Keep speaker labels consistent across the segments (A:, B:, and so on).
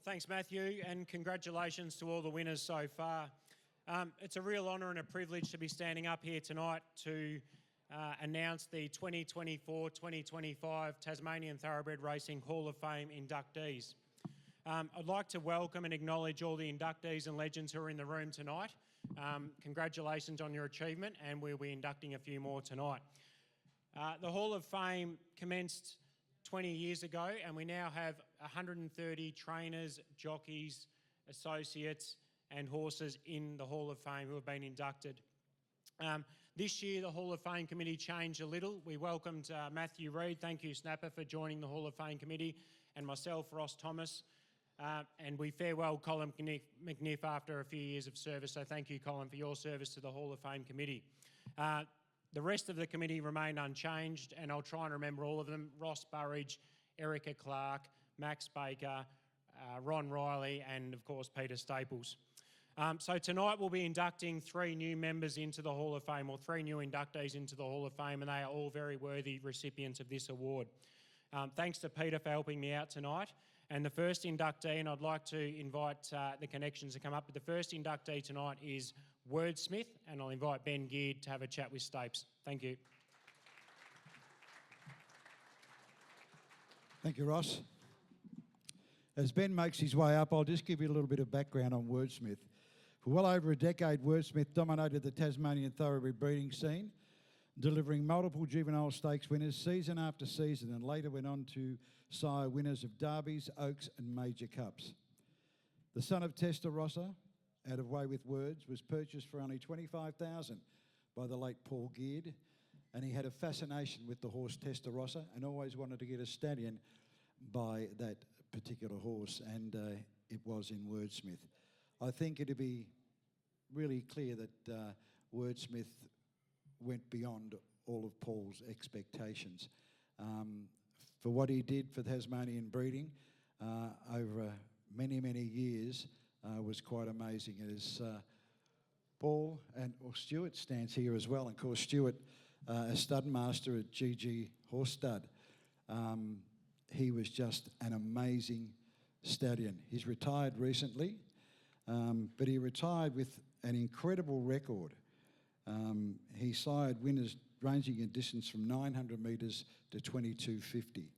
A: Thanks, Matthew, and congratulations to all the winners so far. It's a real honour and a privilege to be standing up here tonight to announce the 2024-2025 Tasmanian Thoroughbred Racing Hall of Fame inductees. I'd like to welcome and acknowledge all the inductees and legends who are in the room tonight. Congratulations on your achievement, and we'll be inducting a few more tonight. The Hall of Fame commenced 20 years ago, and we now have 130 trainers, jockeys, associates and horses in the Hall of Fame who have been inducted. This year the Hall of Fame committee changed a little. We welcomed Matthew Reid, thank you Snapper for joining the Hall of Fame committee, and myself, Ross Thomas, and we farewell Colin McNiff after a few years of service, so thank you Colin for your service to the Hall of Fame committee. The rest of the committee remain unchanged, and I'll try and remember all of them: Ross Burridge, Erica Clark, Max Baker, Ron Riley, and of course Peter Staples. So tonight we'll be inducting 3 new members into the Hall of Fame, or 3 new inductees into the Hall of Fame, and they are all very worthy recipients of this award. Thanks to Peter for helping me out tonight. And the first inductee, and I'd like to invite the connections to come up, but the first inductee tonight is Wordsmith, and I'll invite Ben Geard to have a chat with Stapes. Thank you.
B: Thank you, Ross. As Ben makes his way up, I'll just give you a little bit of background on Wordsmith. For well over a decade, Wordsmith dominated the Tasmanian thoroughbred breeding scene, delivering multiple juvenile stakes winners season after season, and later went on to sire winners of derbies, oaks and major cups. The son of Testarossa, out of Way with Words, was purchased for only $25,000 by the late Paul Geard, and he had a fascination with the horse Testarossa and always wanted to get a stallion by that particular horse, and it was in Wordsmith. I think it'd be really clear that Wordsmith went beyond all of Paul's expectations. For what he did for Tasmanian breeding over many, many years was quite amazing. As Paul and Stuart stands here as well, and of course Stuart, a stud master at GG Horse Stud. He was just an amazing stallion. He's retired recently, but he retired with an incredible record. He sired winners ranging in distance from 900 metres to 2250.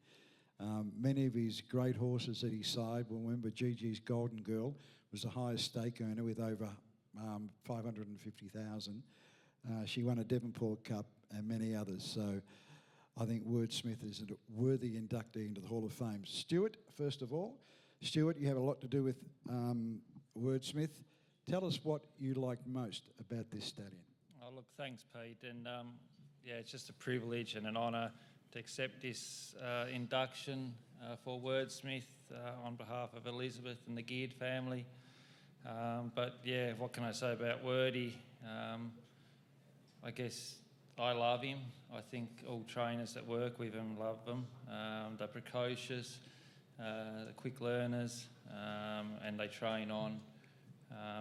B: Many of his great horses that he sired, well, remember GG's Golden Girl was the highest stake earner with over 550,000. She won a Devonport Cup and many others. So I think Wordsmith is a worthy inductee into the Hall of Fame. Stuart, first of all. Stuart, you have a lot to do with Wordsmith. Tell us what you like most about this stallion.
C: Oh, look, thanks, Pete. And yeah, it's just a privilege and an honour to accept this induction for Wordsmith on behalf of Elizabeth and the Geard family. But yeah, what can I say about Wordy? I guess I love him. I think all trainers that work with him love him. They're precocious, they're quick learners, and they train on.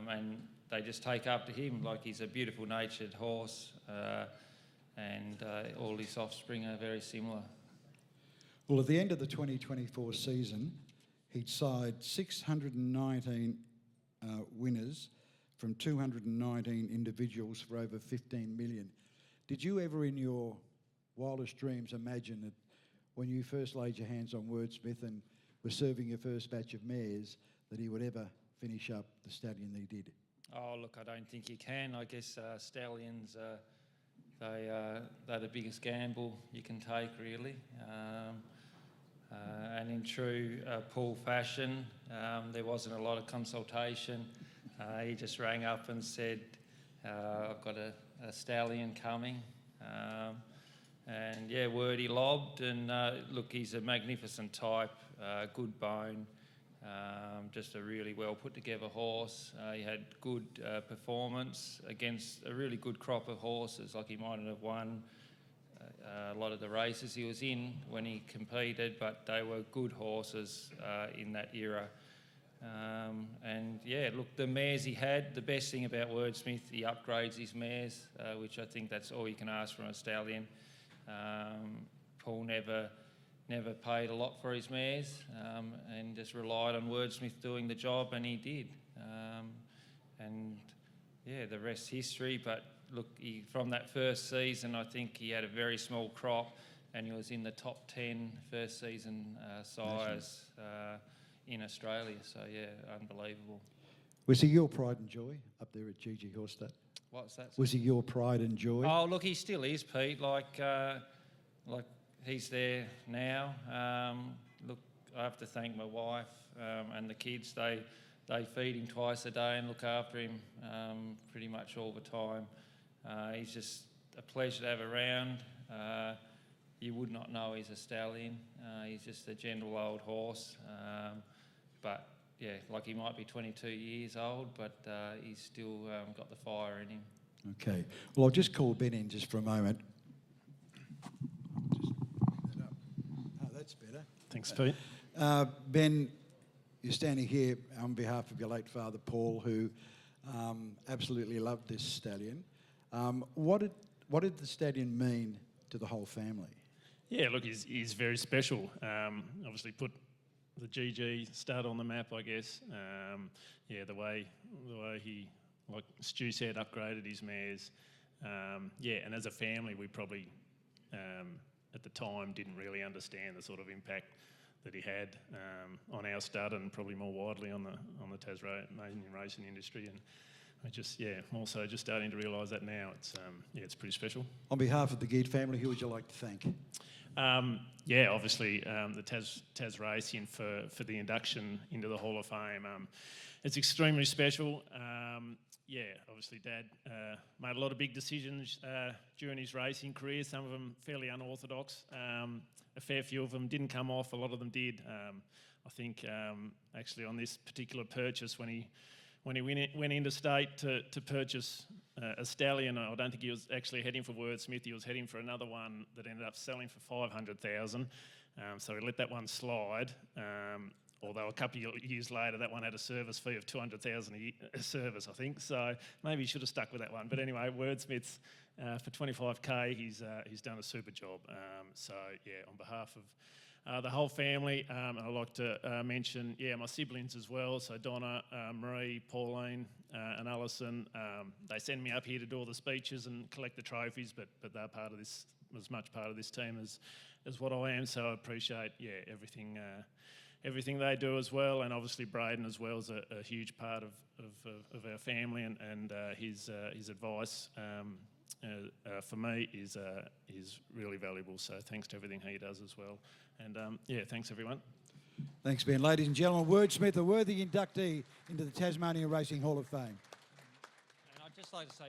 C: And they just take up to him. Like, he's a beautiful natured horse, and all his offspring are very similar.
B: Well, at the end of the 2024 season, he'd sired 619 winners from 219 individuals for over 15 million. Did you ever in your wildest dreams imagine that when you first laid your hands on Wordsmith and were serving your first batch of mares, that he would ever finish up the stallion that he did?
C: Oh, look, I don't think you can. I guess stallions, they're the biggest gamble you can take, really. And in true Paul fashion, there wasn't a lot of consultation. He just rang up and said, I've got a stallion coming. And yeah, Wordy lobbed, and look, he's a magnificent type, good bone. Just a really well put together horse. He had good performance against a really good crop of horses. Like, he mightn't have won a lot of the races he was in when he competed, but they were good horses in that era. And yeah, look, the mares he had, the best thing about Wordsmith, he upgrades his mares, which I think that's all you can ask from a stallion. Paul never never paid a lot for his mares, and just relied on Wordsmith doing the job, and he did. And yeah, the rest's history. But look, from that first season, I think he had a very small crop, and he was in the top 10 first season sires in Australia. So yeah, unbelievable.
B: Was he your pride and joy up there at GG Horstat?
C: What's that?
B: Was he your pride and joy?
C: Oh, look, he still is, Pete. Like he's there now. Look, I have to thank my wife and the kids. They feed him twice a day and look after him pretty much all the time. He's just a pleasure to have around. You would not know he's a stallion. He's just a gentle old horse. But yeah, like he might be 22 years old, but he's still got the fire in him.
B: Okay. Well, I'll just call Ben in just for a moment. Just bring that up. Oh, that's better.
D: Thanks, Pete.
B: Ben, you're standing here on behalf of your late father, Paul, who absolutely loved this stallion. What did the stallion mean to the whole family?
D: Yeah, look, he's very special. Obviously put the GG stud on the map, I guess. Yeah, the way he, like Stu said, upgraded his mares. Yeah, and as a family, we probably at the time didn't really understand the sort of impact that he had on our stud, and probably more widely on the Tasmanian racing industry. And I just, yeah, also just starting to realise that now. It's yeah, it's pretty special.
B: On behalf of the Geed family, who would you like to thank?
D: Yeah, obviously the Tas Racing for the induction into the Hall of Fame. It's extremely special. Yeah, obviously Dad made a lot of big decisions during his racing career, some of them fairly unorthodox. A fair few of them didn't come off, a lot of them did. I think actually on this particular purchase, when he went interstate to purchase a stallion, I don't think he was actually heading for Wordsmith. He was heading for another one that ended up selling for $500,000. So he let that one slide. Although a couple of years later, that one had a service fee of $200,000 a service, I think. So maybe he should have stuck with that one. But anyway, Wordsmith's for $25K, he's done a super job. So yeah, on behalf of the whole family, I'd like to mention, yeah, my siblings as well. So Donna, Marie, Pauline, and Alison. They send me up here to do all the speeches and collect the trophies, but they're part of this, as much part of this team as what I am. So I appreciate, yeah, everything they do as well, and obviously Braden as well is a huge part of our family, and his advice for me is really valuable. So thanks to everything he does as well, and yeah, thanks everyone.
B: Thanks, Ben. Ladies and gentlemen, Wordsmith, a worthy inductee into the Tasmanian Racing Hall of Fame.
C: And I'd just like to say